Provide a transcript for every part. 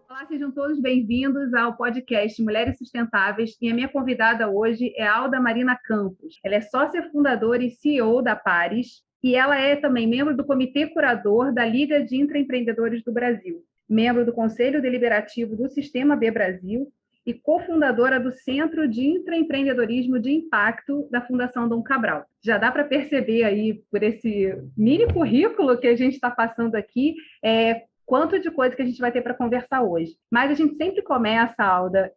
Olá, sejam todos bem-vindos ao podcast Mulheres Sustentáveis, e a minha convidada hoje é Alda Marina Campos. Ela é sócia fundadora e CEO da Pares, e ela é também membro do Comitê Curador da Liga de Intraempreendedores do Brasil, membro do Conselho Deliberativo do Sistema B Brasil e cofundadora do Centro de Intraempreendedorismo de Impacto da Fundação Dom Cabral. Já dá para perceber aí, por esse mini currículo que a gente está passando aqui, quanto de coisa que a gente vai ter para conversar hoje. Mas a gente sempre começa, Alda,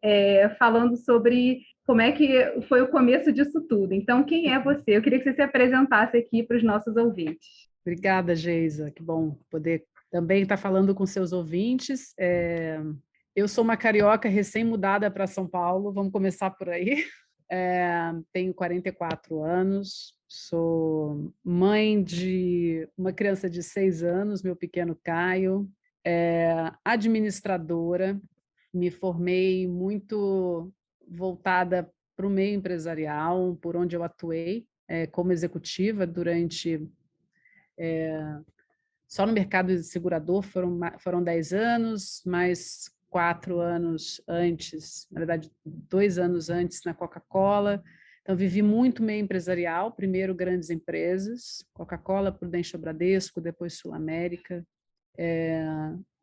falando sobre como é que foi o começo disso tudo. Então, quem é você? Eu queria que você se apresentasse aqui para os nossos ouvintes. Obrigada, Geisa. Que bom poder também estar falando com seus ouvintes. Eu sou uma carioca recém-mudada para São Paulo, vamos começar por aí. Tenho 44 anos, sou mãe de uma criança de 6 anos, meu pequeno Caio, administradora, me formei muito voltada para o meio empresarial, por onde eu atuei como executiva durante... Só no mercado segurador foram 10 anos, mais 4 anos antes, na verdade, 2 anos antes na Coca-Cola. Então, vivi muito meio empresarial, primeiro grandes empresas, Coca-Cola, Prudential Bradesco, depois Sul América.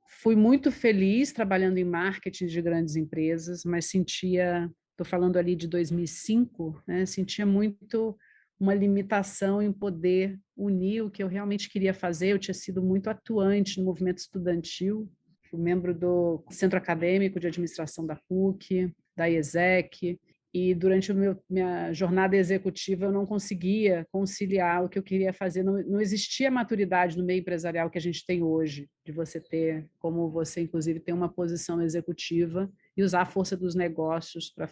Fui muito feliz trabalhando em marketing de grandes empresas, mas estou falando ali de 2005, né, sentia muito uma limitação em poder unir o que eu realmente queria fazer. Eu tinha sido muito atuante no movimento estudantil, fui membro do Centro Acadêmico de Administração da PUC, da IESEC, e durante minha jornada executiva eu não conseguia conciliar o que eu queria fazer, não existia maturidade no meio empresarial que a gente tem hoje, de você ter, como você inclusive tem uma posição executiva, e usar a força dos negócios para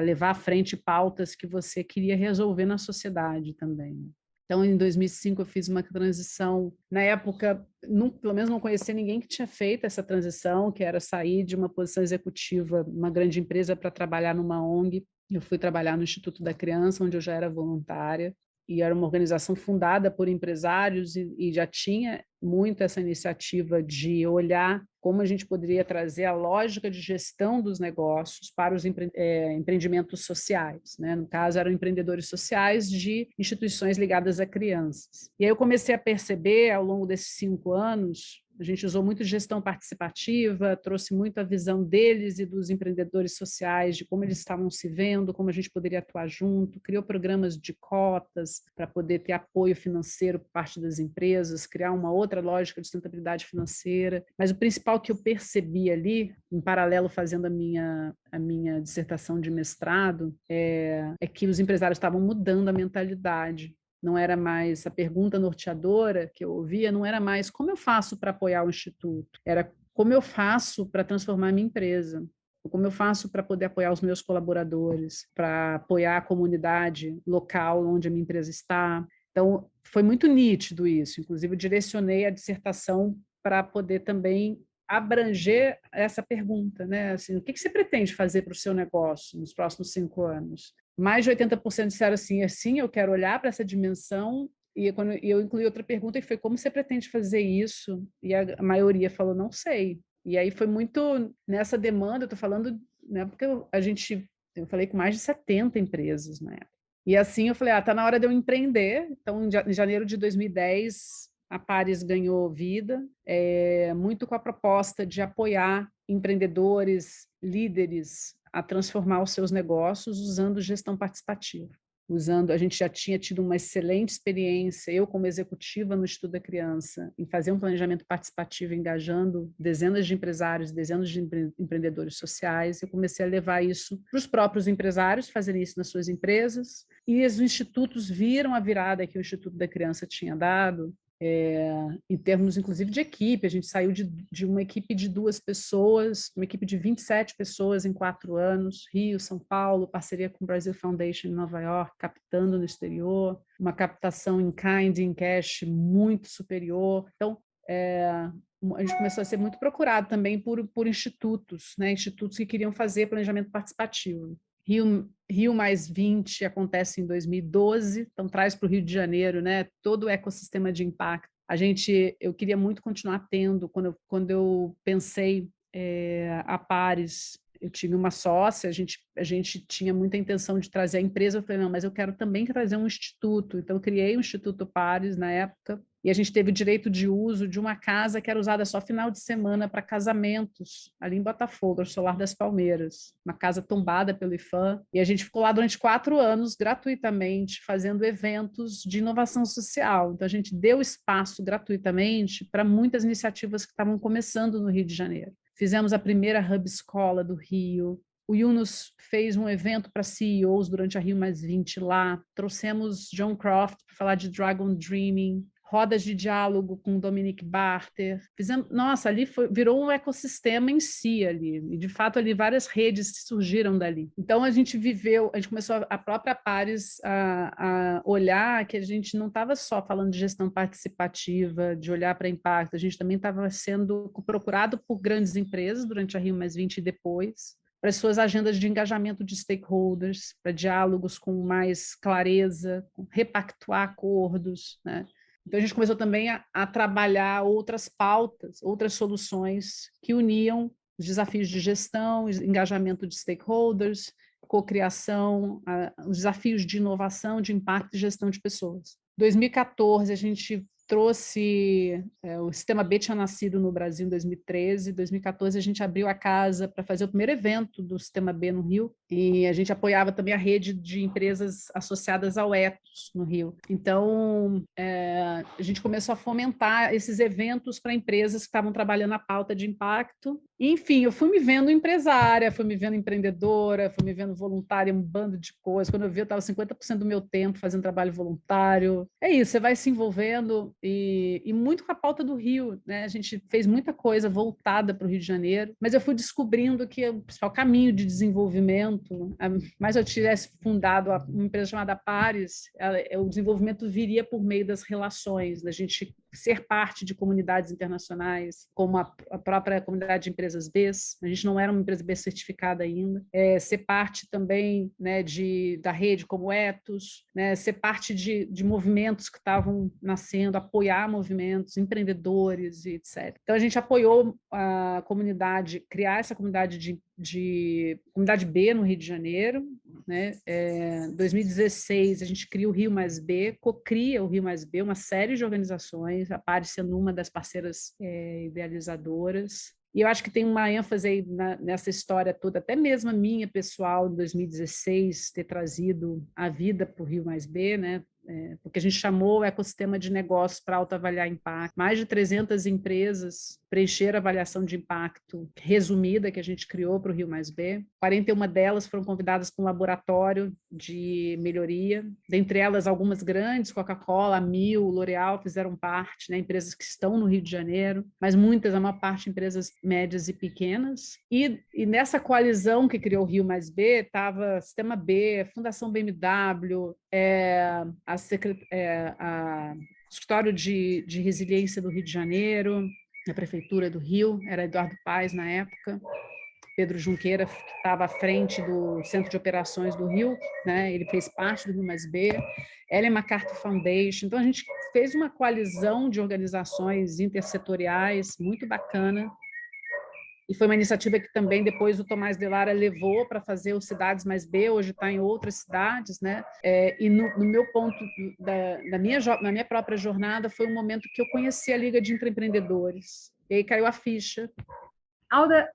levar à frente pautas que você queria resolver na sociedade também. Então, em 2005, eu fiz uma transição. Na época, pelo menos não conhecia ninguém que tinha feito essa transição, que era sair de uma posição executiva, uma grande empresa, para trabalhar numa ONG. Eu fui trabalhar no Instituto da Criança, onde eu já era voluntária, e era uma organização fundada por empresários e já tinha muito essa iniciativa de olhar como a gente poderia trazer a lógica de gestão dos negócios para os empreendimentos sociais, né? No caso, eram empreendedores sociais de instituições ligadas a crianças. E aí eu comecei a perceber, ao longo desses 5 anos, a gente usou muito gestão participativa, trouxe muito a visão deles e dos empreendedores sociais, de como eles estavam se vendo, como a gente poderia atuar junto, criou programas de cotas para poder ter apoio financeiro por parte das empresas, criar uma outra lógica de sustentabilidade financeira. Mas o principal que eu percebi ali, em paralelo fazendo a minha dissertação de mestrado, é que os empresários estavam mudando a mentalidade. Não era mais a pergunta norteadora que eu ouvia, não era mais como eu faço para apoiar o Instituto, era como eu faço para transformar a minha empresa, como eu faço para poder apoiar os meus colaboradores, para apoiar a comunidade local onde a minha empresa está. Então, foi muito nítido isso, inclusive eu direcionei a dissertação para poder também abranger essa pergunta, né? Assim, o que você pretende fazer para o seu negócio nos próximos 5 anos? Mais de 80% disseram assim, assim, eu quero olhar para essa dimensão, e quando eu incluí outra pergunta, e foi como você pretende fazer isso? E a maioria falou, não sei. E aí foi muito nessa demanda, eu estou falando, né, porque eu falei com mais de 70 empresas na época. E assim eu falei, está na hora de eu empreender. Então, em janeiro de 2010, a Pares ganhou vida, muito com a proposta de apoiar empreendedores, líderes, a transformar os seus negócios usando gestão participativa. A gente já tinha tido uma excelente experiência, eu como executiva no Instituto da Criança, em fazer um planejamento participativo, engajando dezenas de empresários, dezenas de empreendedores sociais. Eu comecei a levar isso para os próprios empresários, fazerem isso nas suas empresas, e os institutos viram a virada que o Instituto da Criança tinha dado, em termos, inclusive, de equipe. A gente saiu de uma equipe de 2 pessoas, uma equipe de 27 pessoas em 4 anos, Rio, São Paulo, parceria com o Brazil Foundation em Nova York, captando no exterior, uma captação em kind, em cash, muito superior. Então, a gente começou a ser muito procurado também por institutos, né? Institutos que queriam fazer planejamento participativo. Rio mais 20 acontece em 2012, então traz para o Rio de Janeiro, né, todo o ecossistema de impacto. eu queria muito continuar tendo, quando eu pensei a Pares, eu tive uma sócia, a gente tinha muita intenção de trazer a empresa, eu falei, não, mas eu quero também trazer um instituto, então eu criei o Instituto Pares na época, e a gente teve o direito de uso de uma casa que era usada só final de semana para casamentos, ali em Botafogo, o Solar das Palmeiras, uma casa tombada pelo IFAM, e a gente ficou lá durante 4 anos, gratuitamente, fazendo eventos de inovação social. Então, a gente deu espaço gratuitamente para muitas iniciativas que estavam começando no Rio de Janeiro. Fizemos a primeira Hub Escola do Rio, o Yunus fez um evento para CEOs durante a Rio+20 lá, trouxemos John Croft para falar de Dragon Dreaming, rodas de diálogo com Dominic Barter. Nossa, ali virou um ecossistema em si ali, e de fato ali várias redes surgiram dali. Então a gente começou a própria Pares a olhar que a gente não estava só falando de gestão participativa, de olhar para impacto, a gente também estava sendo procurado por grandes empresas durante a Rio+20 e depois, para as suas agendas de engajamento de stakeholders, para diálogos com mais clareza, repactuar acordos, né? Então, a gente começou também a trabalhar outras pautas, outras soluções que uniam os desafios de gestão, engajamento de stakeholders, cocriação, os desafios de inovação, de impacto e gestão de pessoas. Em 2014, a gente trouxe, o Sistema B tinha nascido no Brasil em 2013, em 2014 a gente abriu a casa para fazer o primeiro evento do Sistema B no Rio, e a gente apoiava também a rede de empresas associadas ao Ethos no Rio. Então, a gente começou a fomentar esses eventos para empresas que estavam trabalhando a pauta de impacto. E, enfim, eu fui me vendo empresária, fui me vendo empreendedora, fui me vendo voluntária, um bando de coisas. Quando eu vi, eu estava 50% do meu tempo fazendo trabalho voluntário. É isso, você vai se envolvendo e muito com a pauta do Rio, né? A gente fez muita coisa voltada para o Rio de Janeiro, mas eu fui descobrindo que o principal caminho de desenvolvimento, mais eu tivesse fundado uma empresa chamada Pares, o desenvolvimento viria por meio das relações, da gente ser parte de comunidades internacionais, como a própria comunidade de empresas Bs, a gente não era uma empresa B certificada ainda, ser parte também, né, da rede como Ethos, né, ser parte de movimentos que estavam nascendo, apoiar movimentos, empreendedores, etc. Então, a gente apoiou a comunidade, criar essa comunidade comunidade B no Rio de Janeiro, né? Em 2016, a gente cria o Rio+B, cocria o Rio+B, uma série de organizações, a Pares sendo uma das parceiras idealizadoras. E eu acho que tem uma ênfase aí nessa história toda, até mesmo a minha pessoal, em 2016, ter trazido a vida para o Rio+B, né? Porque a gente chamou o ecossistema de negócios para autoavaliar impacto. Mais de 300 empresas preencheram a avaliação de impacto resumida que a gente criou para o Rio+B. 41 delas foram convidadas para um laboratório de melhoria. Dentre elas, algumas grandes, Coca-Cola, Mil, L'Oréal, fizeram parte, né, empresas que estão no Rio de Janeiro, mas muitas, a maior parte, empresas médias e pequenas. E nessa coalizão que criou o Rio+B, estava Sistema B, Fundação BMW, Escritório de Resiliência do Rio de Janeiro, a Prefeitura do Rio, era Eduardo Paes na época, Pedro Junqueira, que estava à frente do Centro de Operações do Rio, né? Ele fez parte do Rio+B, Ellen MacArthur Foundation. Então, a gente fez uma coalizão de organizações intersetoriais muito bacana, e foi uma iniciativa que também depois o Tomás de Lara levou para fazer o Cidades+B, hoje está em outras cidades, né? E no meu ponto, na minha própria jornada, foi um momento que eu conheci a Liga de Intraempreendedores, e aí caiu a ficha. Alda,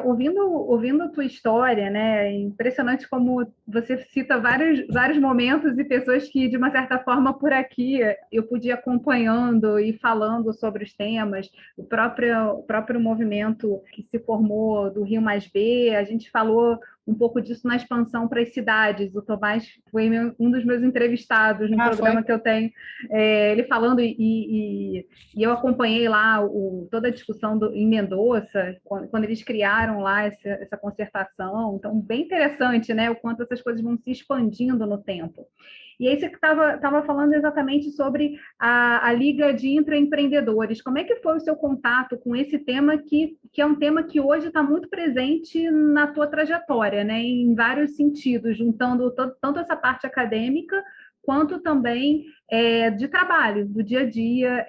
ouvindo a tua história, né, é impressionante como você cita vários momentos e pessoas que, de uma certa forma, por aqui eu pude ir acompanhando e falando sobre os temas, o próprio movimento que se formou do Rio+B, a gente falou um pouco disso na expansão para as cidades. O Tomás foi um dos meus entrevistados no programa que eu tenho, ele falando, e eu acompanhei lá toda a discussão em Mendoza, quando eles criaram lá essa concertação. Então, bem interessante, né, o quanto essas coisas vão se expandindo no tempo. E aí você estava falando exatamente sobre a Liga de Intraempreendedores. Como é que foi o seu contato com esse tema, que é um tema que hoje está muito presente na tua trajetória, né? Em vários sentidos, juntando tanto essa parte acadêmica quanto também de trabalho, do dia a dia,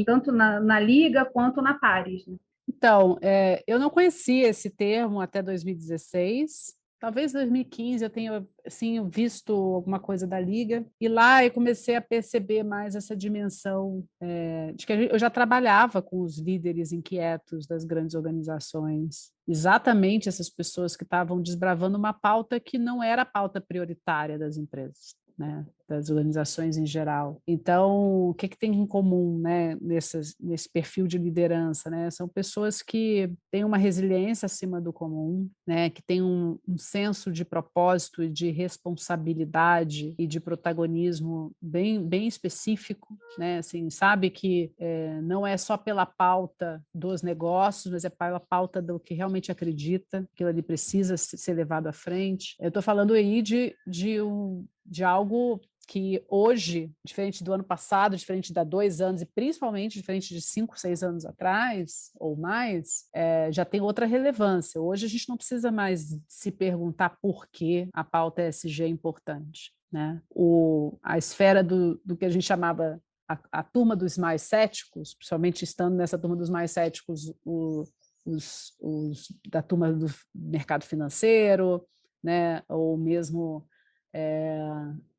tanto na Liga quanto na Pares, né? Então, eu não conhecia esse termo até 2016. Talvez 2015 eu tenha assim, visto alguma coisa da Liga, e lá eu comecei a perceber mais essa dimensão de que eu já trabalhava com os líderes inquietos das grandes organizações, exatamente essas pessoas que estavam desbravando uma pauta que não era a pauta prioritária das empresas, né, das organizações em geral. Então, o que tem em comum, né, nesse perfil de liderança, né? São pessoas que têm uma resiliência acima do comum, né, que têm um senso de propósito e de responsabilidade e de protagonismo bem específico, né? Assim, sabe que não é só pela pauta dos negócios, mas é pela pauta do que realmente acredita, que ele precisa ser levado à frente. Eu estou falando aí de algo que hoje, diferente do ano passado, diferente de há 2 anos, e principalmente diferente de 5, 6 anos atrás, ou mais, já tem outra relevância. Hoje a gente não precisa mais se perguntar por que a pauta ESG é importante, né? A esfera do que a gente chamava a turma dos mais céticos, principalmente estando nessa turma dos mais céticos, os da turma do mercado financeiro, né? Ou mesmo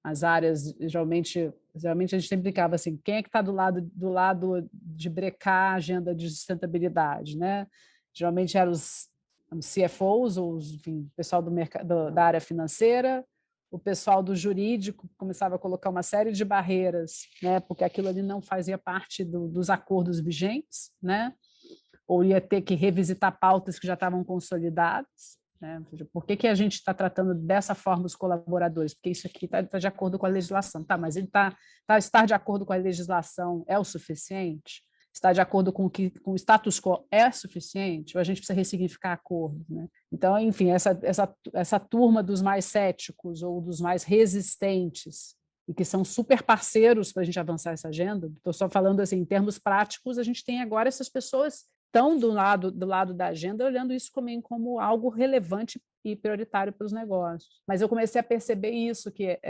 as áreas, geralmente a gente sempre brincava assim, quem é que está do lado de brecar a agenda de sustentabilidade, né? Geralmente eram os CFOs, ou enfim, o pessoal da área financeira, o pessoal do jurídico começava a colocar uma série de barreiras, né? Porque aquilo ali não fazia parte dos acordos vigentes, né? Ou ia ter que revisitar pautas que já estavam consolidadas, né? Por que a gente está tratando dessa forma os colaboradores? Porque isso aqui está de acordo com a legislação. Tá, mas ele estar de acordo com a legislação é o suficiente? Estar de acordo com o status quo é suficiente? Ou a gente precisa ressignificar acordos, né? Então, enfim, essa turma dos mais céticos ou dos mais resistentes, e que são super parceiros para a gente avançar essa agenda, estou só falando assim, em termos práticos, a gente tem agora essas pessoas estão do lado da agenda, olhando isso como algo relevante e prioritário para os negócios. Mas eu comecei a perceber isso, que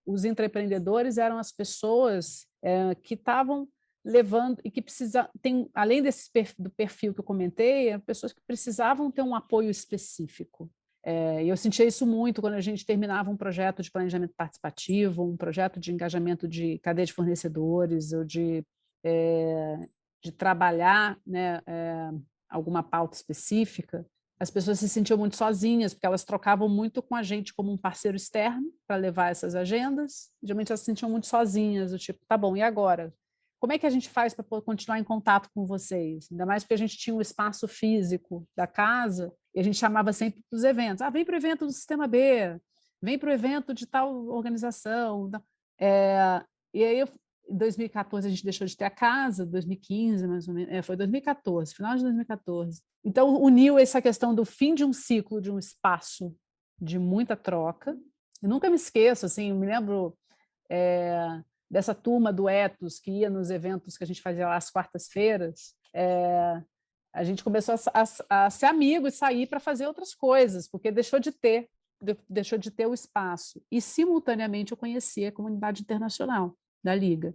os empreendedores eram as pessoas que estavam levando e que além do perfil que eu comentei, eram pessoas que precisavam ter um apoio específico. E eu sentia isso muito quando a gente terminava um projeto de planejamento participativo, um projeto de engajamento de cadeia de fornecedores, ou de trabalhar, né, alguma pauta específica. As pessoas se sentiam muito sozinhas, porque elas trocavam muito com a gente como um parceiro externo para levar essas agendas. Geralmente elas se sentiam muito sozinhas, do tipo, tá bom, e agora? Como é que a gente faz para continuar em contato com vocês? Ainda mais porque a gente tinha um espaço físico da casa e a gente chamava sempre para os eventos. Vem para o evento do Sistema B, vem para o evento de tal organização. E aí, em 2014, a gente deixou de ter a casa, 2015, mais ou menos. Foi 2014, final de 2014. Então, uniu essa questão do fim de um ciclo, de um espaço de muita troca. Eu nunca me esqueço, assim, eu me lembro dessa turma do Ethos, que ia nos eventos que a gente fazia lá às quartas-feiras. A gente começou a ser amigo e sair para fazer outras coisas, porque deixou de ter o espaço. E, simultaneamente, eu conheci a comunidade internacional da Liga,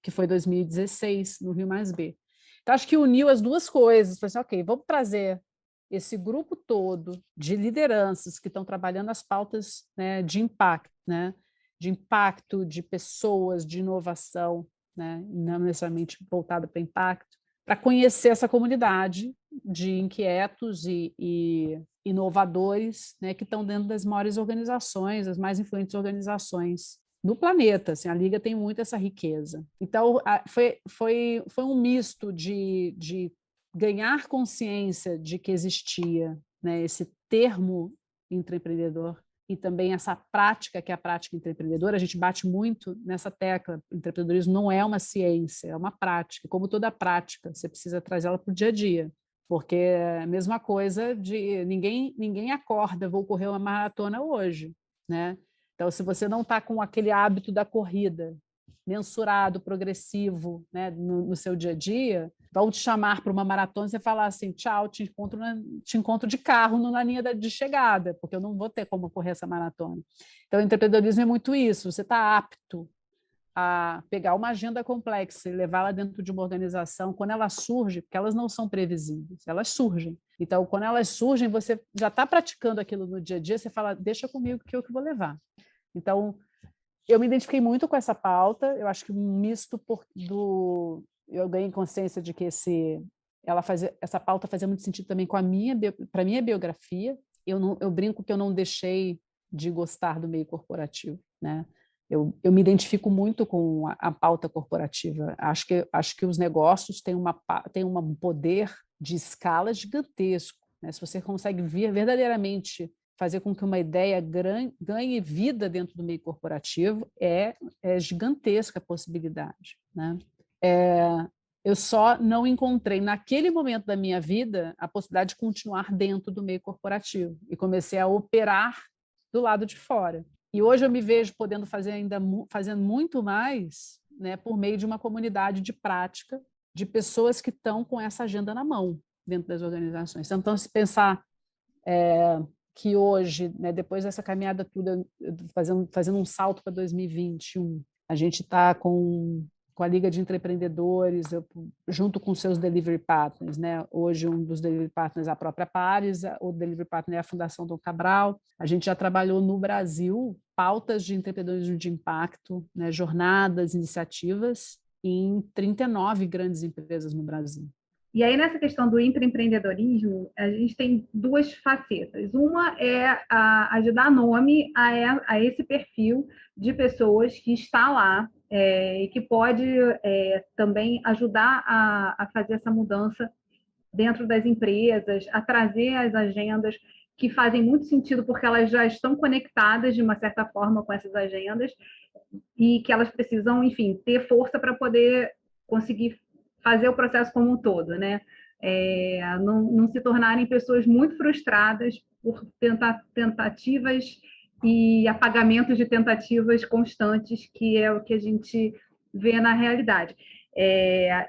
que foi 2016, no Rio+B. Então, acho que uniu as duas coisas. Falei assim, ok, vamos trazer esse grupo todo de lideranças que estão trabalhando as pautas, né, de impacto, né, de pessoas, de inovação, né, não necessariamente voltada para impacto, para conhecer essa comunidade de inquietos e inovadores, né, que estão dentro das maiores organizações, as mais influentes organizações no planeta. Assim, a Liga tem muito essa riqueza. Então, foi um misto de ganhar consciência de que existia, né, esse termo intraempreendedor e também essa prática, que é a prática intraempreendedora. A gente bate muito nessa tecla. O empreendedorismo não é uma ciência, é uma prática. Como toda prática, você precisa trazê-la para o dia a dia, porque é a mesma coisa de ninguém acorda, vou correr uma maratona hoje, né? Então, se você não está com aquele hábito da corrida mensurado, progressivo, né, no seu dia a dia, vão te chamar para uma maratona, você falar assim, tchau, te encontro de carro na linha de chegada, porque eu não vou ter como correr essa maratona. Então, o empreendedorismo é muito isso, você está apto a pegar uma agenda complexa e levá-la dentro de uma organização, quando ela surge, porque elas não são previsíveis, elas surgem. Então, quando elas surgem, você já está praticando aquilo no dia a dia, você fala, deixa comigo que eu que vou levar. Então, eu me identifiquei muito com essa pauta, eu acho que um misto eu ganhei consciência de que essa pauta fazia muito sentido também para a minha biografia. Eu brinco que eu não deixei de gostar do meio corporativo, né? Eu me identifico muito com a pauta corporativa. Acho que os negócios têm um poder de escala gigantesco, né? Se você consegue verdadeiramente fazer com que uma ideia ganhe vida dentro do meio corporativo, é gigantesca a possibilidade, né? Eu só não encontrei, naquele momento da minha vida, a possibilidade de continuar dentro do meio corporativo e comecei a operar do lado de fora. E hoje eu me vejo podendo fazendo muito mais, né, por meio de uma comunidade de prática de pessoas que estão com essa agenda na mão dentro das organizações. Então, se pensar que hoje, né, depois dessa caminhada toda, fazendo um salto para 2021, a gente está com a Liga de Intraempreendedores, junto com seus delivery partners, né? Hoje um dos delivery partners é a própria Pares, o delivery partner é a Fundação Dom Cabral. A gente já trabalhou no Brasil pautas de empreendedorismo de impacto, né? Jornadas, iniciativas em 39 grandes empresas no Brasil. E aí, nessa questão do intraempreendedorismo, a gente tem duas facetas. Uma é a dar nome a esse perfil de pessoas que está lá e que pode também ajudar a fazer essa mudança dentro das empresas, a trazer as agendas que fazem muito sentido porque elas já estão conectadas de uma certa forma com essas agendas e que elas precisam, enfim, ter força para poder conseguir fazer o processo como um todo, né? Não se tornarem pessoas muito frustradas por tentativas e apagamentos de tentativas constantes, que é o que a gente vê na realidade.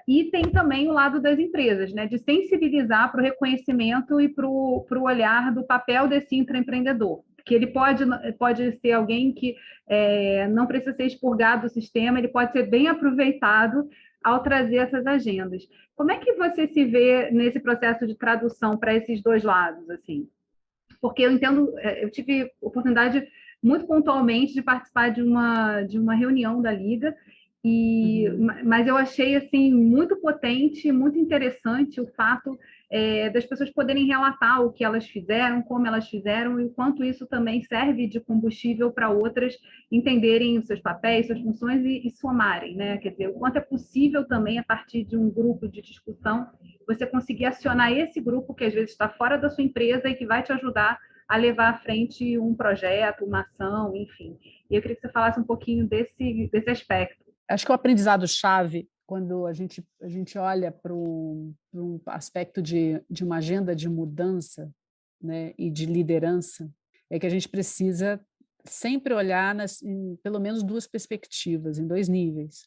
E tem também o lado das empresas, né, de sensibilizar para o reconhecimento e para o olhar do papel desse intraempreendedor, que ele pode ser alguém que não precisa ser expurgado do sistema, ele pode ser bem aproveitado ao trazer essas agendas. Como é que você se vê nesse processo de tradução para esses dois lados, assim? Porque eu tive oportunidade muito pontualmente de participar de uma reunião da Liga, mas eu achei assim muito potente, muito interessante o fato das pessoas poderem relatar o que elas fizeram, como elas fizeram e o quanto isso também serve de combustível para outras entenderem os seus papéis, suas funções e somarem, né? Quer dizer, o quanto é possível também a partir de um grupo de discussão você conseguir acionar esse grupo que às vezes está fora da sua empresa e que vai te ajudar a levar à frente um projeto, uma ação, enfim. E eu queria que você falasse um pouquinho desse aspecto. Acho que o aprendizado-chave, quando a gente olha para um aspecto de uma agenda de mudança, né, e de liderança, é que a gente precisa sempre olhar em pelo menos duas perspectivas, em dois níveis.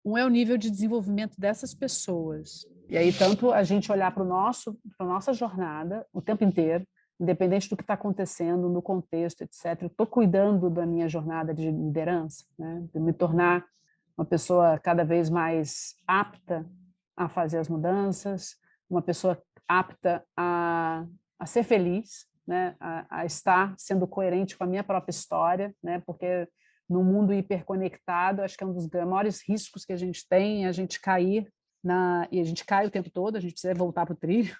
Um é o nível de desenvolvimento dessas pessoas. E aí, tanto a gente olhar para a nossa jornada o tempo inteiro, independente do que está acontecendo no contexto, etc. Eu estou cuidando da minha jornada de liderança, né, de me tornar uma pessoa cada vez mais apta a fazer as mudanças, uma pessoa apta a ser feliz, né? A estar sendo coerente com a minha própria história, né? Porque no mundo hiperconectado, acho que é um dos maiores riscos que a gente tem, é a gente cair, e a gente cai o tempo todo, a gente precisa voltar para o trilho,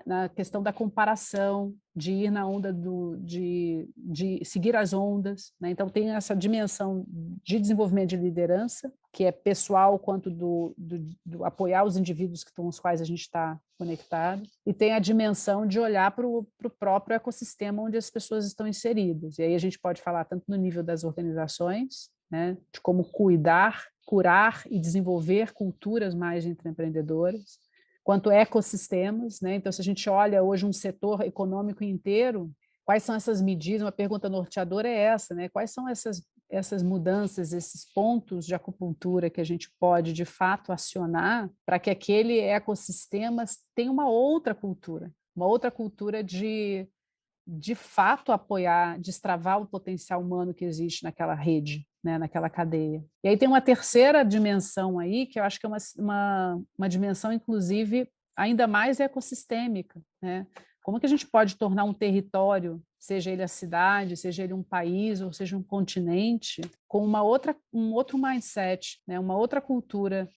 na questão da comparação, de ir na onda de seguir as ondas, né? Então tem essa dimensão de desenvolvimento de liderança, que é pessoal quanto do apoiar os indivíduos com os quais a gente está conectado, e tem a dimensão de olhar para o próprio ecossistema onde as pessoas estão inseridas. E aí a gente pode falar tanto no nível das organizações, né, de como cuidar, curar e desenvolver culturas mais empreendedoras, quanto ecossistemas, né? Então, se a gente olha hoje um setor econômico inteiro, quais são essas medidas? Uma pergunta norteadora é essa, né? Quais são essas essas mudanças, esses pontos de acupuntura que a gente pode, de fato, acionar para que aquele ecossistema tenha uma outra cultura de fato, apoiar, destravar o potencial humano que existe naquela rede, né, naquela cadeia. E aí tem uma terceira dimensão aí, que eu acho que é uma dimensão, inclusive, ainda mais ecossistêmica, né? Como que a gente pode tornar um território, seja ele a cidade, seja ele um país, ou seja um continente, com um outro mindset, né? Uma outra cultura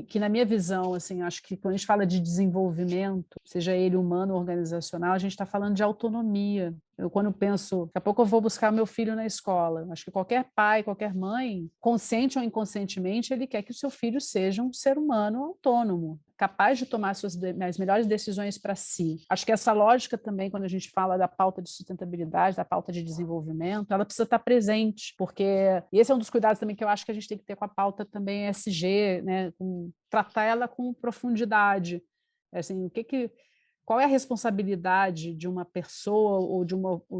que, na minha visão, assim, acho que quando a gente fala de desenvolvimento, seja ele humano ou organizacional, a gente está falando de autonomia. Eu, quando penso, daqui a pouco eu vou buscar meu filho na escola. Acho que qualquer pai, qualquer mãe, consciente ou inconscientemente, ele quer que o seu filho seja um ser humano autônomo, capaz de tomar as melhores decisões para si. Acho que essa lógica também, quando a gente fala da pauta de sustentabilidade, da pauta de desenvolvimento, ela precisa estar presente, porque esse é um dos cuidados também que eu acho que a gente tem que ter com a pauta também ESG, né? Tratar ela com profundidade. Assim, qual é a responsabilidade de uma pessoa ou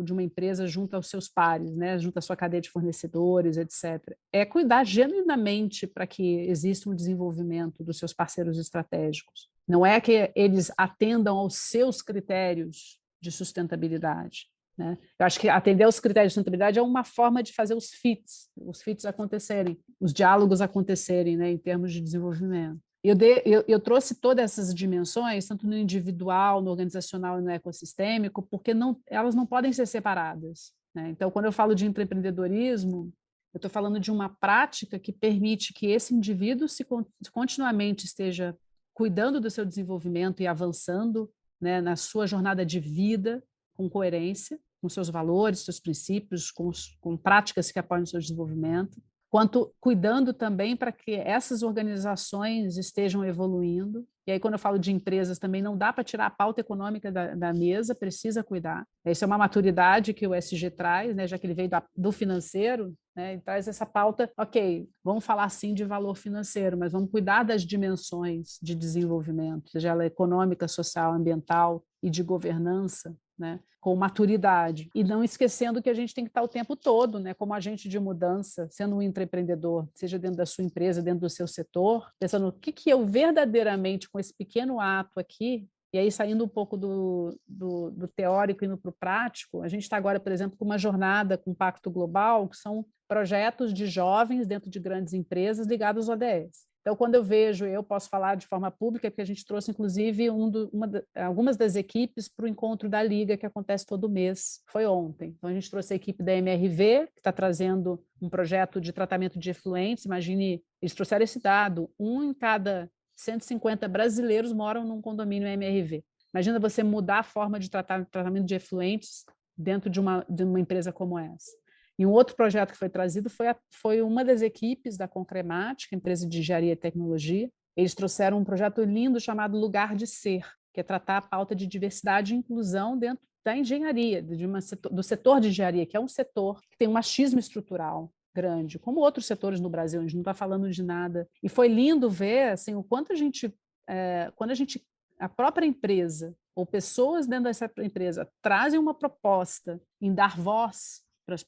de uma empresa junto aos seus pares, né? Junto à sua cadeia de fornecedores, etc. É cuidar genuinamente para que exista um desenvolvimento dos seus parceiros estratégicos. Não é que eles atendam aos seus critérios de sustentabilidade, né? Eu acho que atender aos critérios de sustentabilidade é uma forma de fazer os fits acontecerem, os diálogos acontecerem, né, em termos de desenvolvimento. Eu trouxe todas essas dimensões, tanto no individual, no organizacional e no ecossistêmico, porque elas não podem ser separadas, né? Então, quando eu falo de empreendedorismo, eu estou falando de uma prática que permite que esse indivíduo continuamente esteja cuidando do seu desenvolvimento e avançando, né, na sua jornada de vida com coerência, com seus valores, seus princípios, com práticas que apoiam o seu desenvolvimento, quanto cuidando também para que essas organizações estejam evoluindo. E aí, quando eu falo de empresas, também não dá para tirar a pauta econômica da mesa, precisa cuidar. Isso é uma maturidade que o ESG traz, né, já que ele veio do financeiro, né, e traz essa pauta, ok, vamos falar sim de valor financeiro, mas vamos cuidar das dimensões de desenvolvimento, seja ela econômica, social, ambiental e de governança, né, com maturidade, e não esquecendo que a gente tem que estar o tempo todo, né, como agente de mudança, sendo um intraempreendedor, seja dentro da sua empresa, dentro do seu setor, pensando o que eu verdadeiramente, com esse pequeno ato aqui, e aí saindo um pouco do teórico e indo para o prático, a gente está agora, por exemplo, com uma jornada com Pacto Global, que são projetos de jovens dentro de grandes empresas ligados ao ODS. Então, quando eu posso falar de forma pública, porque a gente trouxe, inclusive, algumas das equipes para o encontro da Liga, que acontece todo mês, foi ontem. Então, a gente trouxe a equipe da MRV, que está trazendo um projeto de tratamento de efluentes. Imagine, eles trouxeram esse dado, 1 em cada 150 brasileiros moram num condomínio MRV. Imagina você mudar a forma de tratamento de efluentes dentro de uma empresa como essa. E um outro projeto que foi trazido foi uma das equipes da Concremática, empresa de engenharia e tecnologia. Eles trouxeram um projeto lindo chamado Lugar de Ser, que é tratar a pauta de diversidade e inclusão dentro da engenharia, do setor de engenharia, que é um setor que tem um machismo estrutural grande, como outros setores no Brasil, a gente não está falando de nada. E foi lindo ver assim, o quanto a própria empresa, ou pessoas dentro dessa empresa, trazem uma proposta em dar voz para as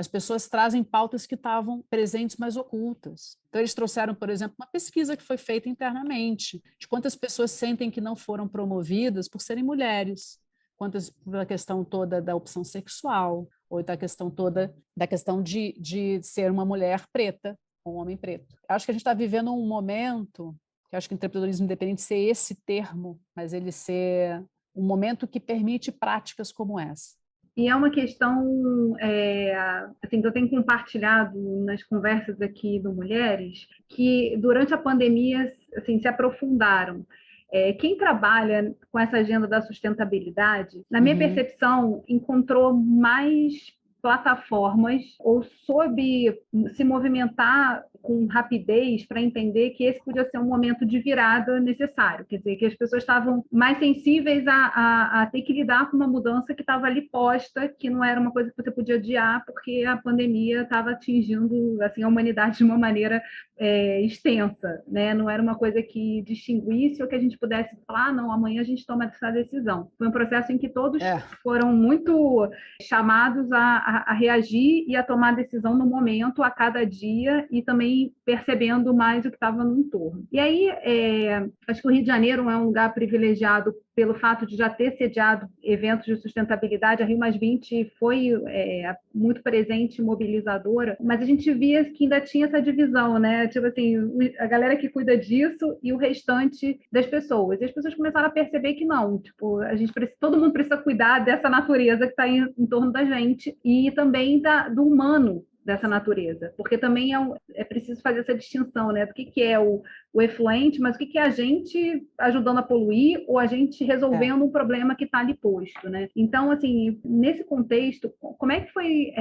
pessoas trazem pautas que estavam presentes, mas ocultas. Então, eles trouxeram, por exemplo, uma pesquisa que foi feita internamente, de quantas pessoas sentem que não foram promovidas por serem mulheres, quantas pela questão toda da opção sexual, ou da questão toda da questão de ser uma mulher preta, ou um homem preto. Eu acho que a gente está vivendo um momento, que eu acho que o empreendedorismo independente ser esse termo, mas ele ser um momento que permite práticas como essa. E é uma questão assim, que eu tenho compartilhado nas conversas aqui do Mulheres, que durante a pandemia assim, se aprofundaram. Quem trabalha com essa agenda da sustentabilidade, na minha percepção, encontrou mais plataformas ou soube se movimentar com rapidez para entender que esse podia ser um momento de virada necessário, quer dizer, que as pessoas estavam mais sensíveis a ter que lidar com uma mudança que estava ali posta, que não era uma coisa que você podia adiar, porque a pandemia estava atingindo assim, a humanidade de uma maneira extensa, né? Não era uma coisa que distinguisse ou que a gente pudesse falar, não, amanhã a gente toma essa decisão. Foi um processo em que todos foram muito chamados a reagir e a tomar decisão no momento, a cada dia, e também percebendo mais o que estava no entorno. E aí, acho que o Rio de Janeiro é um lugar privilegiado pelo fato de já ter sediado eventos de sustentabilidade. A Rio+20 foi muito presente e mobilizadora, mas a gente via que ainda tinha essa divisão, né? Tipo assim, a galera que cuida disso e o restante das pessoas. E as pessoas começaram a perceber que não, tipo, todo mundo precisa cuidar dessa natureza que está em torno da gente e também do humano dessa natureza, porque também é preciso fazer essa distinção, né, do que é o efluente, mas o que é a gente ajudando a poluir ou a gente resolvendo um problema que está ali posto, né? Então, assim, nesse contexto, como é que foi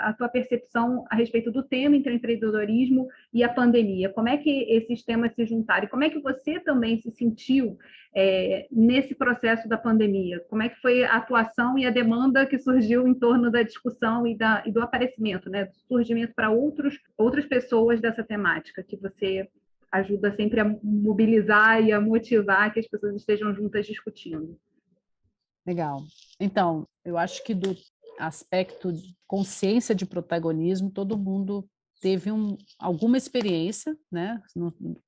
a tua percepção a respeito do tema empreendedorismo e a pandemia? Como é que esses temas se juntaram? E como é que você também se sentiu nesse processo da pandemia? Como é que foi a atuação e a demanda que surgiu em torno da discussão e do aparecimento, né? Do surgimento para outras pessoas dessa temática, que você ajuda sempre a mobilizar e a motivar que as pessoas estejam juntas discutindo. Legal. Então, eu acho que do aspecto de consciência de protagonismo, todo mundo teve alguma experiência, né?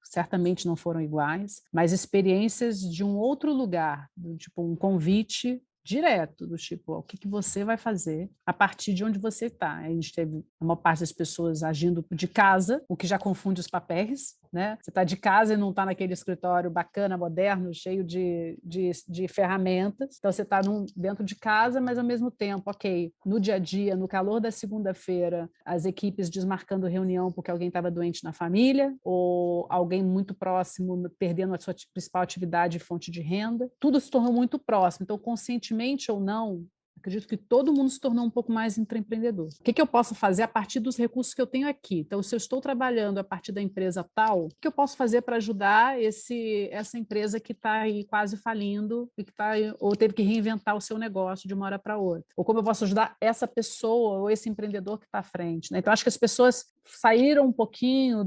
Certamente não foram iguais, mas experiências de um outro lugar, tipo um convite direto, do tipo, o que você vai fazer a partir de onde você está. A gente teve uma parte das pessoas agindo de casa, o que já confunde os papéis, né? Você está de casa e não está naquele escritório bacana, moderno, cheio de ferramentas. Então, você está dentro de casa, mas ao mesmo tempo, ok, no dia a dia, no calor da segunda-feira, as equipes desmarcando reunião porque alguém estava doente na família, ou alguém muito próximo perdendo a sua principal atividade e fonte de renda. Tudo se tornou muito próximo. Então, conscientemente ou não, acredito que todo mundo se tornou um pouco mais intraempreendedor. O que eu posso fazer a partir dos recursos que eu tenho aqui? Então, se eu estou trabalhando a partir da empresa tal, o que eu posso fazer para ajudar essa empresa que está aí quase falindo e que ou teve que reinventar o seu negócio de uma hora para outra? Ou como eu posso ajudar essa pessoa ou esse empreendedor que está à frente, né? Então, acho que as pessoas saíram um pouquinho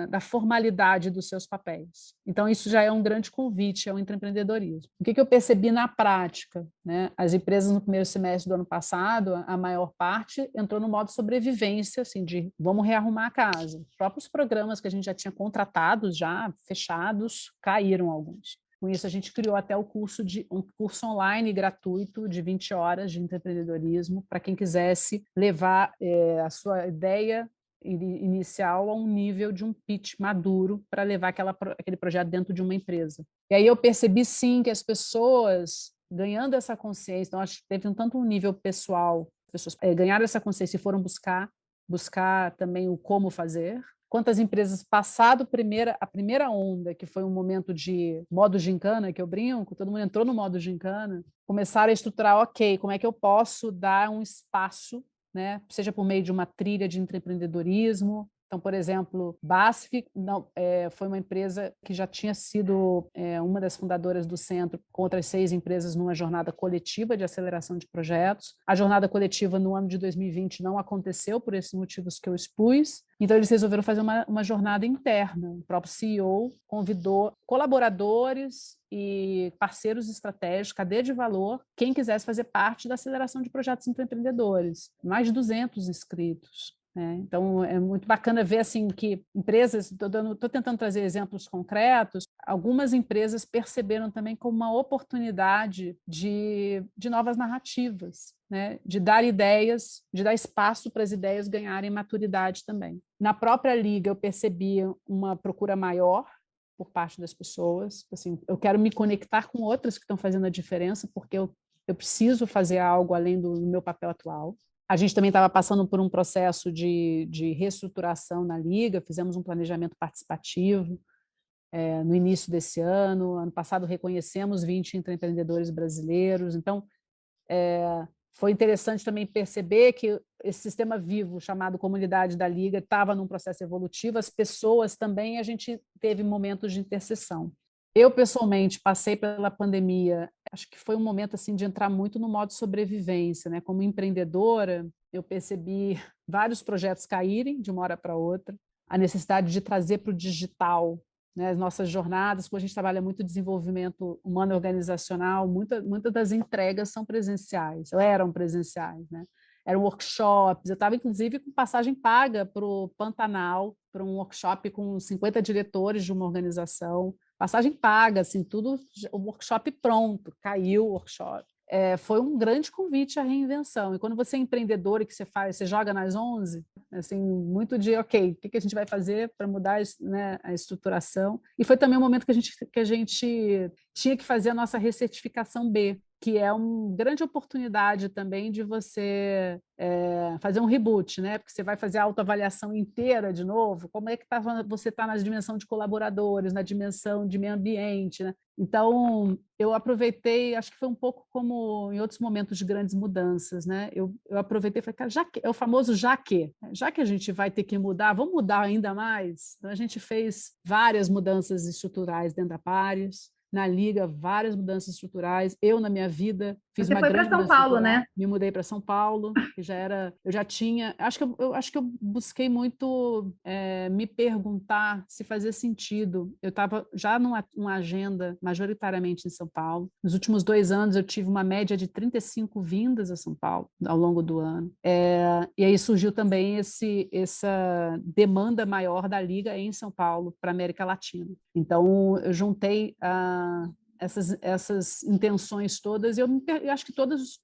da formalidade dos seus papéis. Então, isso já é um grande convite ao intraempreendedorismo. O que eu percebi na prática? Né? As empresas no primeiro semestre do ano passado, a maior parte entrou no modo sobrevivência, assim, de vamos rearrumar a casa. Os próprios programas que a gente já tinha contratados, já fechados, caíram alguns. Com isso, a gente criou até um curso online gratuito de 20 horas de empreendedorismo para quem quisesse levar a sua ideia inicial a um nível de um pitch maduro para levar aquele projeto dentro de uma empresa. E aí eu percebi, sim, que as pessoas ganhando essa consciência, então acho que teve tanto um nível pessoal, as pessoas ganharam essa consciência e foram buscar também o como fazer. Quantas empresas passado a primeira onda, que foi um momento de modo gincana, que eu brinco, todo mundo entrou no modo gincana, começaram a estruturar, ok, como é que eu posso dar um espaço, né, seja por meio de uma trilha de empreendedorismo. Então, por exemplo, BASF foi uma empresa que já tinha sido uma das fundadoras do centro, com outras 6 empresas, numa jornada coletiva de aceleração de projetos. A jornada coletiva no ano de 2020 não aconteceu por esses motivos que eu expus, então eles resolveram fazer uma jornada interna. O próprio CEO convidou colaboradores e parceiros estratégicos, cadeia de valor, quem quisesse fazer parte da aceleração de projetos empreendedores. Mais de 200 inscritos. Então, é muito bacana ver assim, que empresas, estou tentando trazer exemplos concretos, algumas empresas perceberam também como uma oportunidade de novas narrativas, né? De dar ideias, de dar espaço para as ideias ganharem maturidade também. Na própria Liga, eu percebi uma procura maior por parte das pessoas. Assim, eu quero me conectar com outras que estão fazendo a diferença, porque eu preciso fazer algo além do meu papel atual. A gente também estava passando por um processo de reestruturação na Liga, fizemos um planejamento participativo no início desse ano. Ano passado reconhecemos 20 intraempreendedores brasileiros. Então, Foi interessante também perceber que esse sistema vivo, chamado comunidade da Liga, estava num processo evolutivo, as pessoas também, a gente teve momentos de interseção. Eu, pessoalmente, passei pela pandemia, acho que foi um momento assim de entrar muito no modo sobrevivência, né? Como empreendedora, eu percebi vários projetos caírem de uma hora para outra, a necessidade de trazer para o digital, né, as nossas jornadas, porque a gente trabalha muito desenvolvimento humano e organizacional, muitas das entregas são presenciais, ou eram presenciais, né? Eram workshops, eu estava inclusive com passagem paga para o Pantanal, para um workshop com 50 diretores de uma organização, passagem paga, assim, tudo, o workshop pronto, caiu o workshop. Foi um grande convite à reinvenção. E quando você é empreendedor e que você joga nas 11, assim, muito de, ok, o que a gente vai fazer para mudar, né, a estruturação? E foi também um momento que a gente tinha que fazer a nossa recertificação B, que é uma grande oportunidade também de você fazer um reboot, né? Porque você vai fazer a autoavaliação inteira de novo, como é que você está na dimensão de colaboradores, na dimensão de meio ambiente, né? Então, eu aproveitei, acho que foi um pouco como em outros momentos de grandes mudanças, né? Eu aproveitei e falei, cara, é o famoso já que a gente vai ter que mudar, vamos mudar ainda mais? Então, a gente fez várias mudanças estruturais dentro da Pares, na Liga, várias mudanças estruturais. Eu, na minha vida, fiz Você uma foi para grande São mudança Paulo, estrutural. né? Me mudei para São Paulo, que eu já tinha. Acho que eu busquei muito me perguntar se fazia sentido. Eu estava já numa agenda majoritariamente em São Paulo. Nos últimos 2 anos, eu tive uma média de 35 vindas a São Paulo ao longo do ano. E aí surgiu também essa demanda maior da Liga em São Paulo para a América Latina. Então, eu juntei essas intenções todas, e eu acho que todos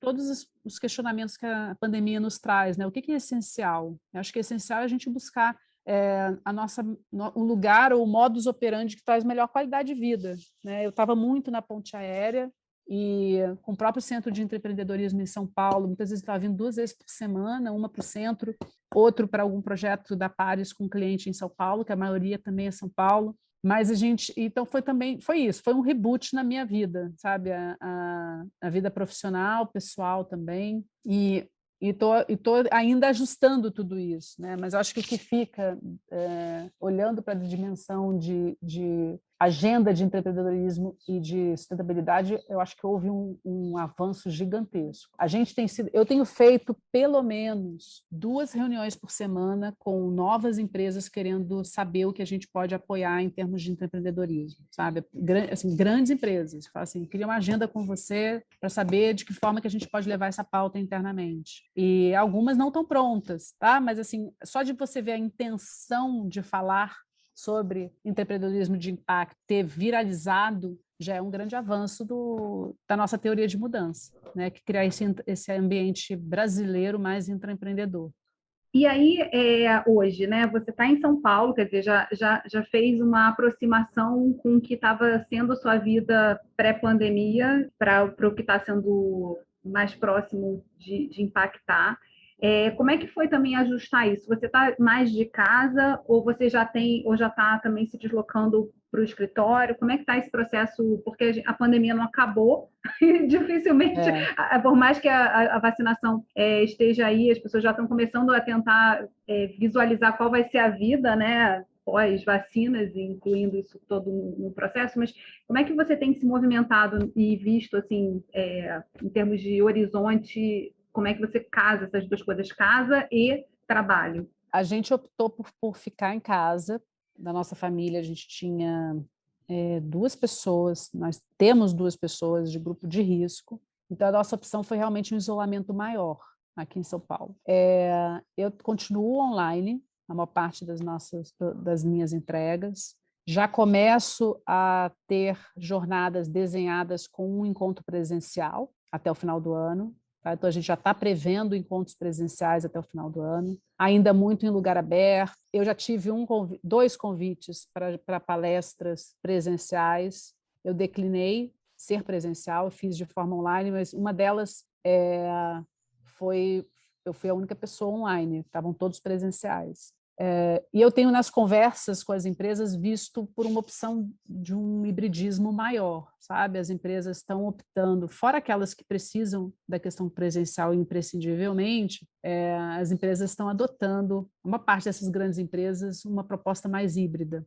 os questionamentos que a pandemia nos traz, né? O que é essencial? Eu acho que é essencial a gente buscar o lugar ou o modus operandi que traz melhor qualidade de vida, né? Eu estava muito na ponte aérea, e com o próprio Centro de Empreendedorismo em São Paulo, muitas vezes estava vindo 2 vezes por semana, uma para o centro, outro para algum projeto da Pares com cliente em São Paulo, que a maioria também é São Paulo. Mas então foi isso, foi um reboot na minha vida, sabe? A vida profissional, pessoal também, e tô ainda ajustando tudo isso, né? Mas eu acho que o que fica, olhando para a dimensão de agenda de empreendedorismo e de sustentabilidade, eu acho que houve um avanço gigantesco. Eu tenho feito pelo menos 2 reuniões por semana com novas empresas querendo saber o que a gente pode apoiar em termos de empreendedorismo, sabe? Assim, grandes empresas, assim, queria uma agenda com você para saber de que forma que a gente pode levar essa pauta internamente. E algumas não estão prontas, tá? Mas assim, só de você ver a intenção de falar sobre empreendedorismo de impacto ter viralizado já é um grande avanço da nossa teoria de mudança, né? Que criar esse ambiente brasileiro mais intraempreendedor. E aí, hoje, né, você está em São Paulo, quer dizer, já fez uma aproximação com o que estava sendo a sua vida pré-pandemia para o que está sendo mais próximo de impactar. Como é que foi também ajustar isso? Você está mais de casa ou você já está também se deslocando para o escritório? Como é que está esse processo? Porque a pandemia não acabou, dificilmente, por mais que a vacinação esteja aí, as pessoas já estão começando a tentar visualizar qual vai ser a vida, né, pós-vacinas, incluindo isso todo no processo, mas como é que você tem se movimentado e visto, assim, em termos de horizonte, como é que você casa essas duas coisas, casa e trabalho? A gente optou por ficar em casa. Da nossa família, a gente tinha 2 pessoas, nós temos 2 pessoas de grupo de risco, então a nossa opção foi realmente um isolamento maior aqui em São Paulo. Eu continuo online, a maior parte das minhas entregas, já começo a ter jornadas desenhadas com um encontro presencial até o final do ano. Tá? Então, a gente já está prevendo encontros presenciais até o final do ano, ainda muito em lugar aberto. Eu já tive 2 convites para palestras presenciais. Eu declinei ser presencial, eu fiz de forma online, mas uma delas eu fui a única pessoa online, estavam todos presenciais. E eu tenho nas conversas com as empresas visto por uma opção de um hibridismo maior, sabe? As empresas estão optando, fora aquelas que precisam da questão presencial imprescindivelmente, as empresas estão adotando, uma parte dessas grandes empresas, uma proposta mais híbrida.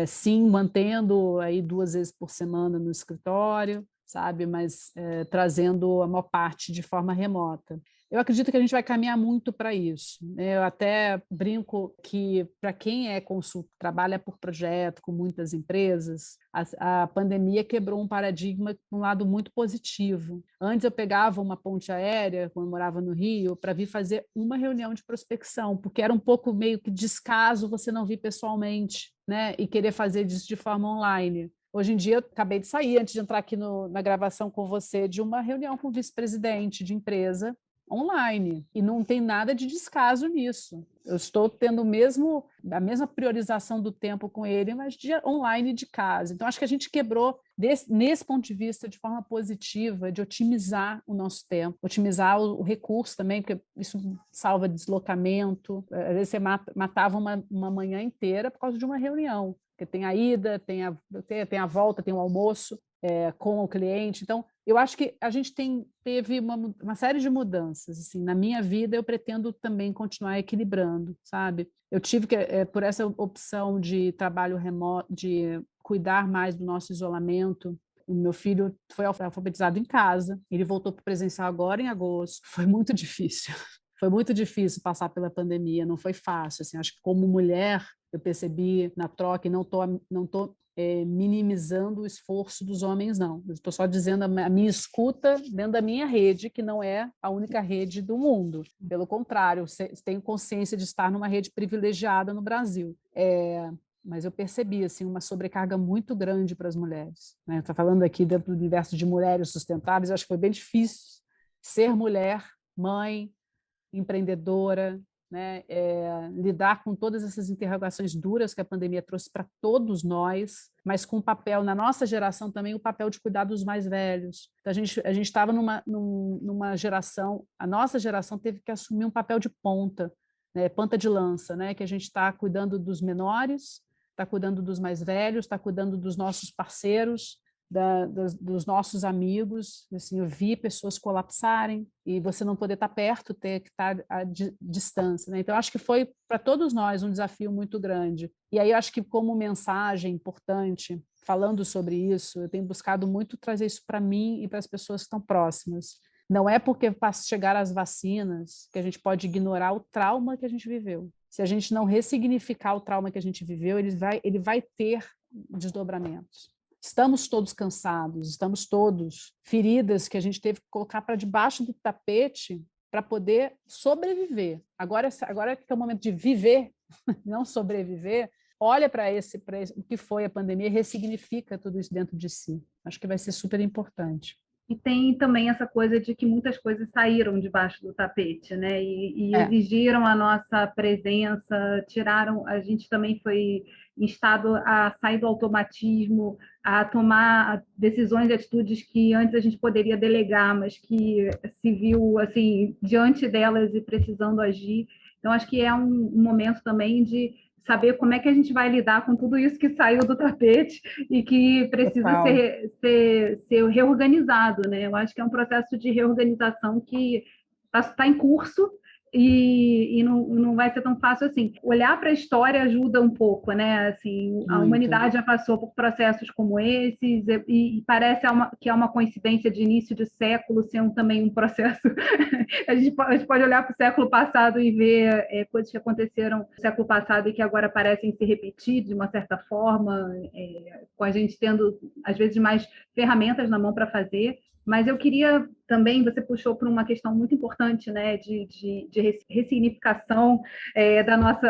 Sim, mantendo aí 2 vezes por semana no escritório, sabe? Mas trazendo a maior parte de forma remota. Eu acredito que a gente vai caminhar muito para isso, né? Eu até brinco que, para quem é consultor, trabalha por projeto com muitas empresas, a pandemia quebrou um paradigma com um lado muito positivo. Antes eu pegava uma ponte aérea, quando eu morava no Rio, para vir fazer uma reunião de prospecção, porque era um pouco meio que descaso você não vir pessoalmente, né? E querer fazer isso de forma online. Hoje em dia, eu acabei de sair, antes de entrar aqui na gravação com você, de uma reunião com o vice-presidente de empresa, online, e não tem nada de descaso nisso. Eu estou tendo a mesma priorização do tempo com ele, mas online de casa. Então, acho que a gente quebrou, nesse ponto de vista, de forma positiva, de otimizar o nosso tempo, otimizar o recurso também, porque isso salva deslocamento. Às vezes você matava uma manhã inteira por causa de uma reunião, porque tem a ida, tem a volta, tem o almoço com o cliente. Então, eu acho que a gente teve uma série de mudanças. Assim, na minha vida, eu pretendo também continuar equilibrando, sabe? Eu tive que, por essa opção de trabalho remoto, de cuidar mais do nosso isolamento. O meu filho foi alfabetizado em casa, ele voltou para o presencial agora em agosto. Foi muito difícil. Foi muito difícil passar pela pandemia, não foi fácil. Assim, acho que como mulher, eu percebi na troca, e não tô minimizando o esforço dos homens, não. Estou só dizendo a minha escuta dentro da minha rede, que não é a única rede do mundo. Pelo contrário, tenho consciência de estar numa rede privilegiada no Brasil. Mas eu percebi assim, uma sobrecarga muito grande para as mulheres. Né? Estou falando aqui dentro do universo de mulheres sustentáveis, eu acho que foi bem difícil ser mulher, mãe, empreendedora, né? Lidar com todas essas interrogações duras que a pandemia trouxe para todos nós, mas com o papel, na nossa geração também, o papel de cuidar dos mais velhos. Então, a gente estava numa geração, a nossa geração teve que assumir um papel de ponta, né? Ponta de lança, né? Que a gente está cuidando dos menores, está cuidando dos mais velhos, está cuidando dos nossos parceiros, dos nossos amigos. Assim, eu vi pessoas colapsarem e você não poder estar perto, ter que estar à distância, né? Então, acho que foi para todos nós um desafio muito grande. E aí, acho que como mensagem importante, falando sobre isso, eu tenho buscado muito trazer isso para mim e para as pessoas que estão próximas. Não é porque chegar as vacinas que a gente pode ignorar o trauma que a gente viveu. Se a gente não ressignificar o trauma que a gente viveu, ele vai ter desdobramentos. Estamos todos cansados, estamos todos feridas que a gente teve que colocar para debaixo do tapete para poder sobreviver. Agora que é o momento de viver, não sobreviver, olha para o que foi a pandemia e ressignifica tudo isso dentro de si. Acho que vai ser super importante. E tem também essa coisa de que muitas coisas saíram debaixo do tapete, né? E exigiram a nossa presença, a gente também foi instado a sair do automatismo, a tomar decisões e atitudes que antes a gente poderia delegar, mas que se viu assim diante delas e precisando agir. Então, acho que é um momento também de saber como é que a gente vai lidar com tudo isso que saiu do tapete e que precisa ser reorganizado, né? Eu acho que é um processo de reorganização que está em curso e não vai ser tão fácil assim. Olhar para a história ajuda um pouco, né? Assim, a humanidade já passou por processos como esses e parece que é uma coincidência de início de século ser também um processo. A gente pode olhar para o século passado e ver coisas que aconteceram no século passado e que agora parecem se repetir de uma certa forma, com a gente tendo, às vezes, mais ferramentas na mão para fazer. Mas eu queria também, você puxou para uma questão muito importante, né, de ressignificação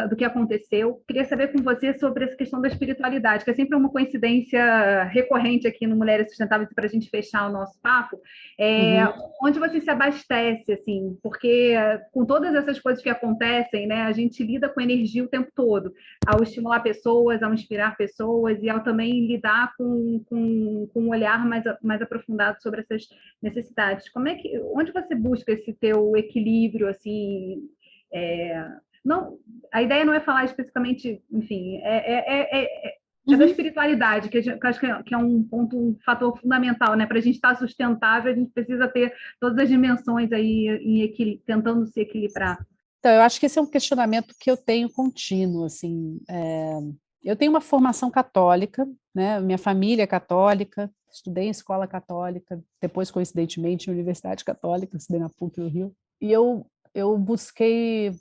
do que aconteceu. Queria saber com você sobre essa questão da espiritualidade, que é sempre uma coincidência recorrente aqui no Mulheres Sustentáveis, para a gente fechar o nosso papo. Onde você se abastece, assim, porque com todas essas coisas que acontecem, né, a gente lida com energia o tempo todo, ao estimular pessoas, ao inspirar pessoas e ao também lidar com um olhar mais aprofundado sobre essas necessidades. Onde você busca esse teu equilíbrio, assim, não, a ideia não é falar especificamente, enfim, é da espiritualidade, que eu acho que é um ponto, um fator fundamental, né? Para a gente estar sustentável, a gente precisa ter todas as dimensões aí tentando se equilibrar. Então, eu acho que esse é um questionamento que eu tenho contínuo, assim, eu tenho uma formação católica, né? Minha família é católica, estudei em escola católica, depois, coincidentemente, em universidade católica, estudei na PUC do Rio, e eu busquei,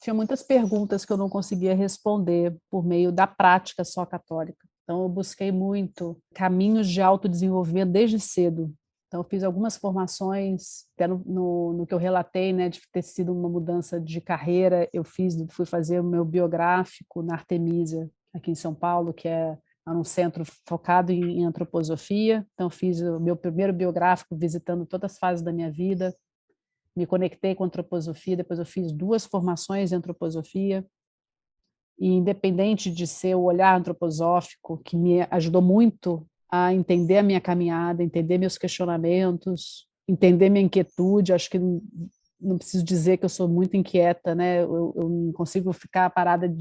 tinha muitas perguntas que eu não conseguia responder por meio da prática só católica. Então, eu busquei muito caminhos de autodesenvolvimento desde cedo. Então, eu fiz algumas formações, até no que eu relatei, né, de ter sido uma mudança de carreira, fui fazer o meu biográfico na Artemisia, aqui em São Paulo, que é um centro focado em antroposofia. Então, fiz o meu primeiro biográfico visitando todas as fases da minha vida, me conectei com a antroposofia, depois eu fiz 2 formações em antroposofia, e independente de ser o olhar antroposófico, que me ajudou muito a entender a minha caminhada, entender meus questionamentos, entender minha inquietude, acho que não preciso dizer que eu sou muito inquieta, né? Eu não consigo ficar parada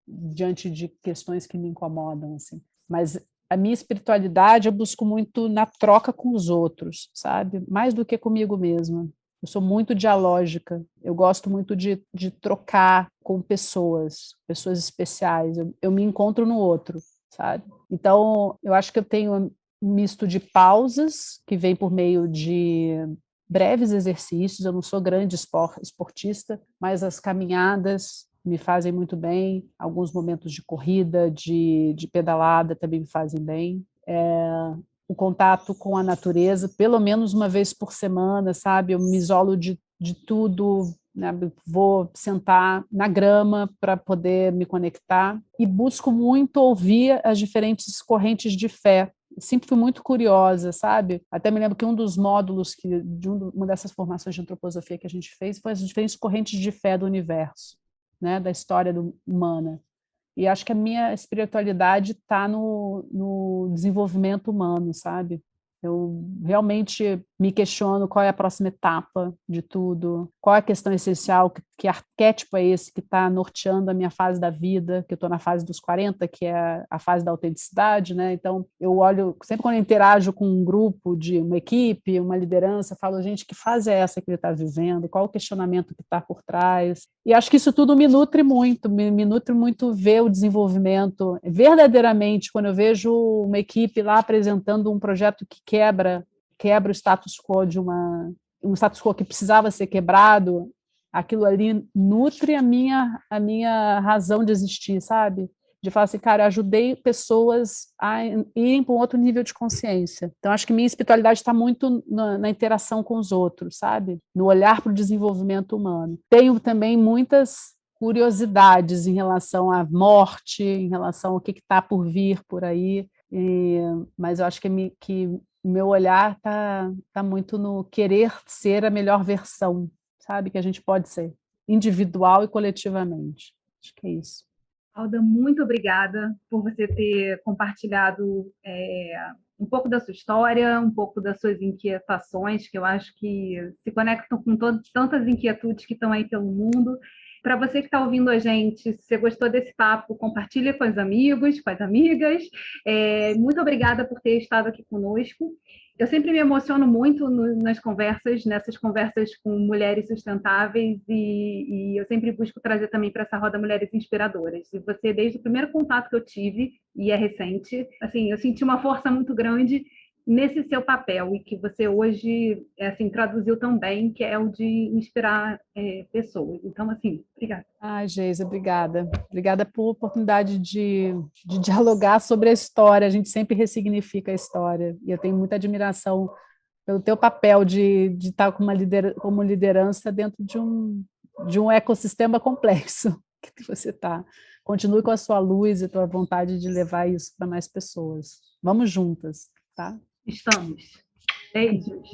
diante de questões que me incomodam, assim. Mas a minha espiritualidade eu busco muito na troca com os outros, sabe? Mais do que comigo mesma. Eu sou muito dialógica, eu gosto muito de trocar com pessoas especiais, eu me encontro no outro, sabe? Então, eu acho que eu tenho um misto de pausas, que vem por meio de breves exercícios, eu não sou grande esportista, mas as caminhadas me fazem muito bem, alguns momentos de corrida, de pedalada também me fazem bem. O contato com a natureza, pelo menos uma vez por semana, sabe? Eu me isolo de tudo, né? Vou sentar na grama para poder me conectar e busco muito ouvir as diferentes correntes de fé. Sempre fui muito curiosa, sabe? Até me lembro que um dos módulos de uma dessas formações de antroposofia que a gente fez foi as diferentes correntes de fé do universo, né? Da história humana. E acho que a minha espiritualidade está no desenvolvimento humano, sabe? Eu realmente me questiono qual é a próxima etapa de tudo, qual é a questão essencial, que arquétipo é esse que está norteando a minha fase da vida, que eu estou na fase dos 40, que é a fase da autenticidade, né? Então, eu olho, sempre quando eu interajo com um grupo, de uma equipe, uma liderança, falo, gente, que fase é essa que ele está vivendo? Qual o questionamento que está por trás? E acho que isso tudo me nutre muito ver o desenvolvimento, verdadeiramente, quando eu vejo uma equipe lá apresentando um projeto que quebra o status quo um status quo que precisava ser quebrado, aquilo ali nutre a minha razão de existir, sabe? De falar assim, cara, eu ajudei pessoas a irem para um outro nível de consciência. Então, acho que minha espiritualidade está muito na interação com os outros, sabe? No olhar para o desenvolvimento humano. Tenho também muitas curiosidades em relação à morte, em relação ao que está por vir por aí, mas eu acho que o meu olhar está muito no querer ser a melhor versão, sabe? Que a gente pode ser, individual e coletivamente. Acho que é isso. Alda, muito obrigada por você ter compartilhado um pouco da sua história, um pouco das suas inquietações, que eu acho que se conectam com tantas inquietudes que estão aí pelo mundo. Para você que está ouvindo a gente, se você gostou desse papo, compartilha com os amigos, com as amigas. Muito obrigada por ter estado aqui conosco. Eu sempre me emociono muito nessas conversas com mulheres sustentáveis, e eu sempre busco trazer também para essa roda mulheres inspiradoras. E você, desde o primeiro contato que eu tive, e é recente, assim, eu senti uma força muito grande nesse seu papel, e que você hoje assim, traduziu tão bem, que é o de inspirar pessoas. Então, assim, obrigada. Ai, Geisa, obrigada. Obrigada por oportunidade de dialogar sobre a história. A gente sempre ressignifica a história. E eu tenho muita admiração pelo teu papel de estar como liderança dentro de um ecossistema complexo que você está. Continue com a sua luz e a tua vontade de levar isso para mais pessoas. Vamos juntas, tá? Estamos. Beijos.